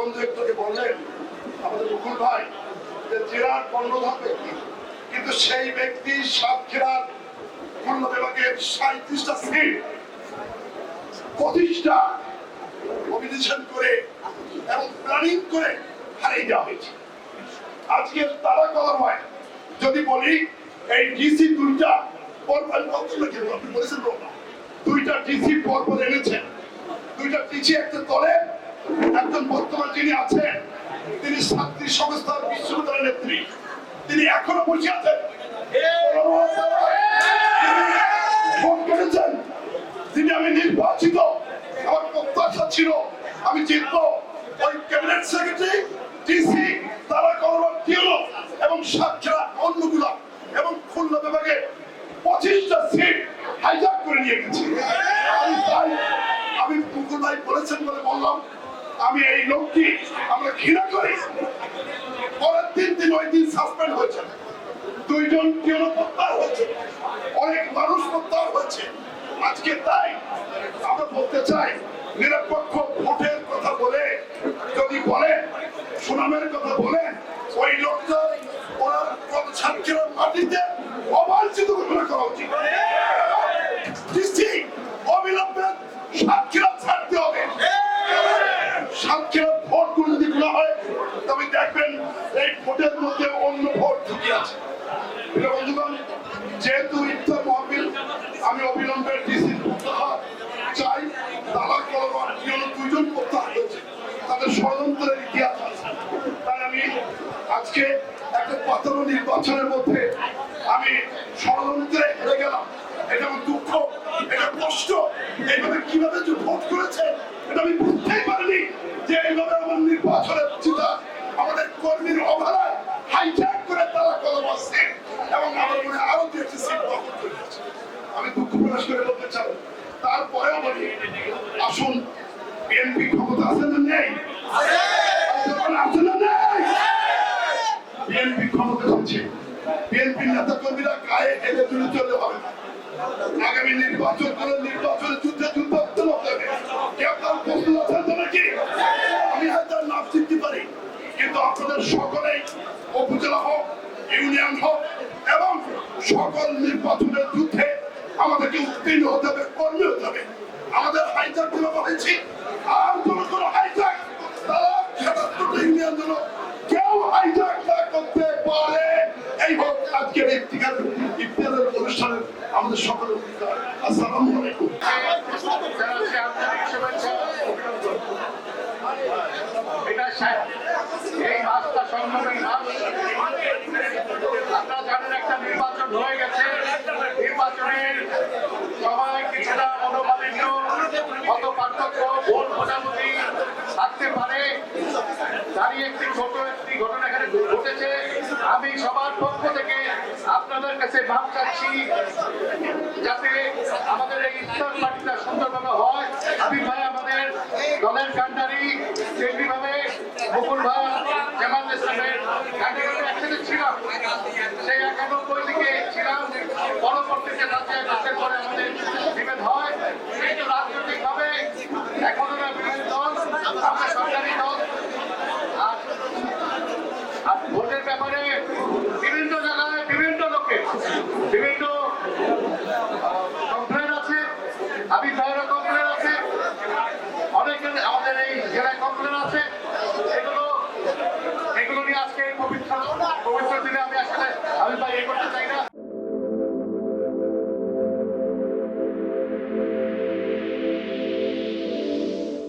বন্ধু একটুকে বললেন আমাদের মুকুল ভাই যে জেলার কর্ণধার ব্যক্তি, কিন্তু সেই ব্যক্তি সাতক্ষীরার খুলনা বিভাগের 37টা সিট 25টা অভিযোজন করে এবং প্ল্যানিং করে হারিয়ে দেওয়া হয়েছে। আজকে তারা কলার হয় যদি বলি এই ডিসি দুইটা পরপর বলেছেন দুইটা ডিসি পরপর এনেছেন, দুইটা ডিসি একটা দলে একজন বর্তমান যিনি আছেন তিনি ছাত্রী সংস্থার বিশ্ববিদ্যালয়ের নেত্রী, তিনি এখনো বসে আছেন। তিনি আমি নির্বাচিত, আমার প্রত্যাশা ছিল আমি জিতবো। ওই ক্যাবিনেট সেক্রেটারি ডিসি তারা করবার ছিল এবং সাতক্ষীরা অন্যগুলা এবং খুলনা বিভাগে 25টা সিট হাইজ্যাক করে নিয়ে গেছে। আমি মুকুল ভাই বলেছেন বলে বললাম আমি এই লোকটি আমরা ঘৃণা করি। পরের দিন ওই দিন সাসপেন্ড হয়েছে, দুইজন কেউ প্রত্যাহার হয়েছে, অনেক মানুষ প্রত্যাহার হয়েছে। আজকে তাই আমরা বলতে চাই নিরপেক্ষ ভোটের কথা বলে যদি বলেন, সুনামের কথা বলেন, ওই লোকটা ওনার সাতক্ষীরার মাটিতে অবাঞ্ছিত ঘোষণা করা উচিত। অবিলম্বে সাতক্ষীরা ছাড়তে হবে। সাতক্ষীরা ভোট গুলো যদি গুলো হয় তবে দেখবেন এই ভোটের মধ্যে অন্য ভোট ঢুকে আছে। বন্ধুগণ, যেহেতু ইফতার মাহফিল আমি অবিলম্বে ডিসি প্রত্যাহার চাই। তালাক করবার জন্য দুইজন প্রত্যাহার হয়েছে, তাদের ষড়যন্ত্রের ইতিহাস আছে। তাই আমি আজকে একটা পাতানো নির্বাচনের মধ্যে আমি ষড়যন্ত্রে হেরে গেলাম। এটা আমার দুঃখ, এটা কষ্ট। এইভাবে কিভাবে যে ভোট করেছে এটা আমি বুঝতেই পারিনি যে এইভাবে আমার নির্বাচনের চিন্তা আমাদের কর্মীর অবহেলায় হাইজ্যাক করে তারা কলম আসছে এবং আমার মনে আরো দু একটি সিট দখল করে গেছে। আমি দুঃখ প্রকাশ করে বলতে চাই। তারপরেও বলি আসুন, বিএনপি ক্ষমতা আছে না নেই? আছে না নেই? বিএনপি ক্ষমতা আছে। বিএনপির নেতা কর্মীরা গায়ে হেলে তুলে চলে হবে না। আগামী নির্বাচন করে নির্বাচনের যুদ্ধে যুদ্ধ করতে হবে। কে আপনার প্রস্তুত আছেন তো নাকি? আমি হয়তো নাম চিনতে পারি, কিন্তু আপনাদের সকলেই উপজেলা হোক, ইউনিয়ন হোক এবং সকল নির্বাচনের যুদ্ধে আমাদেরকে উত্তীর্ণ হতে হবে, কর্মী হতে হবে। আমাদের হাইজ্যাক দিলে বলেছি, আর কোনো হাইজ্যাক তারা ৭৭টা ইউনিয়ন যেন কেউ হাইজ্যাক না করতে পারে। এই হোক আজকের ইফতারের অনুষ্ঠানের আমাদের সকলের অধিকার। আসসালামু আলাইকুম। এই মাসটা সংগ্রামী মাস। আপনারা জানেন একটা নির্বাচন হয়ে গেছে। নির্বাচনের সবাই কিছুটা মনোমালিন্য, মত পার্থক্য, ভুল বোঝাবুঝি থাকতে পারে। তারই একটি ছোট একটি ঘটনা এখানে ঘটেছে। আমি সবার পক্ষ থেকে আপনাদের কাছে মাপ চাচ্ছি যাতে আমাদের এই ইফতার পার্টিটা সুন্দরভাবে হয়। আমি ভাই আমাদের দলের কান্ডারি তেমনিভাবে মুকুল ভাই জামাত ইসলামের কান্ডারি একসাথে ছিলাম, সেই 91 দিকে ছিলাম। পরবর্তীতে রাজ্যের পরে আমাদের